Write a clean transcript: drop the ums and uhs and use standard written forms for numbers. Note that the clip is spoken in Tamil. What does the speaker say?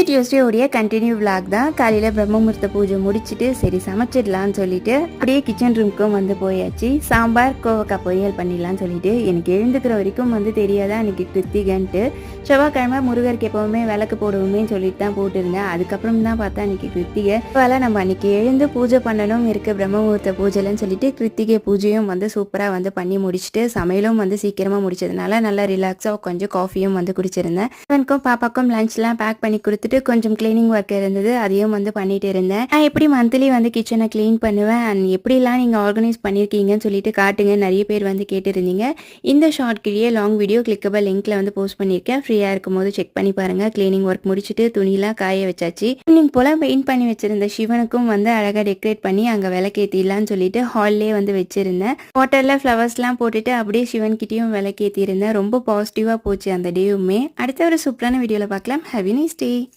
டியூஸ்டே உடைய கண்டினியூ விளாக் தான். காலையில் பிரம்ம முகூர்த்த பூஜை முடிச்சுட்டு சரி சமைச்சிடலான்னு சொல்லிட்டு அப்படியே கிச்சன் ரூமுக்கும் வந்து போயாச்சு. சாம்பார் கோவக்காய் பொரியல் பண்ணிடலான்னு சொல்லிட்டு எனக்கு எழுந்துக்கிற வரைக்கும் வந்து தெரியாதா அன்றைக்கி கிருத்திகன்ட்டு. செவ்வாய்க்கிழமை முருகருக்கு எப்போவுமே விளக்கு போடுவோமே சொல்லிட்டு தான் போட்டிருந்தேன். அதுக்கப்புறம் தான் பார்த்தா அன்றைக்கி கிருத்திகை. வேலை நம்ம அன்றைக்கி எழுந்து பூஜை பண்ணணும் இருக்குது பிரம்ம முகூர்த்த பூஜைலன்னு சொல்லிட்டு கிருத்திகை பூஜையும் வந்து சூப்பராக வந்து பண்ணி முடிச்சுட்டு சமையலும் வந்து சீக்கிரமாக முடிச்சதுனால நல்லா ரிலாக்ஸாக கொஞ்சம் காஃபியும் வந்து குடிச்சிருந்தேன். எனக்கும் பாப்பாக்கும் லஞ்ச்லாம் பேக் பண்ணி கொடுத்துட்டு கொஞ்சம் கிளீனிங் ஒர்க் இருந்தது, அதையும் வந்து பண்ணிட்டு இருந்தேன். நான் எப்படி மந்த்லி வந்து கிச்சனை க்ளீன் பண்ணுவேன் அண்ட் எப்படிலாம் நீங்கள் ஆர்கனைஸ் பண்ணியிருக்கீங்கன்னு சொல்லிட்டு காட்டுங்க, நிறைய பேர் வந்து கேட்டிருந்தீங்க. இந்த ஷார்ட் கீழே லாங் வீடியோ கிளிக்கபிள் லிங்க்ல வந்து போஸ்ட் பண்ணியிருக்கேன். ஃப்ரீயாக இருக்கும் போது செக் பண்ணி பாருங்க. கிளீனிங் ஒர்க் முடிச்சுட்டு துணிலாம் காய வச்சாச்சு. ஈவினிங் போல் பெயிண்ட் பண்ணி வச்சிருந்த சிவனுக்கும் வந்து அழகாக டெக்கரேட் பண்ணி அங்கே விளக்கேற்றிடலான்னு சொல்லிட்டு ஹால்லே வந்து வச்சிருந்தேன். வாட்டரில் ஃப்ளவர்ஸ்லாம் போட்டுட்டு அப்படியே சிவன்கிட்டையும் விளக்கேற்றிருந்தேன். ரொம்ப பாசிட்டிவாக போச்சு அந்த டேவுமே. அடுத்த ஒரு சூப்பரான வீடியோவில் பார்க்கலாம். Have a nice day.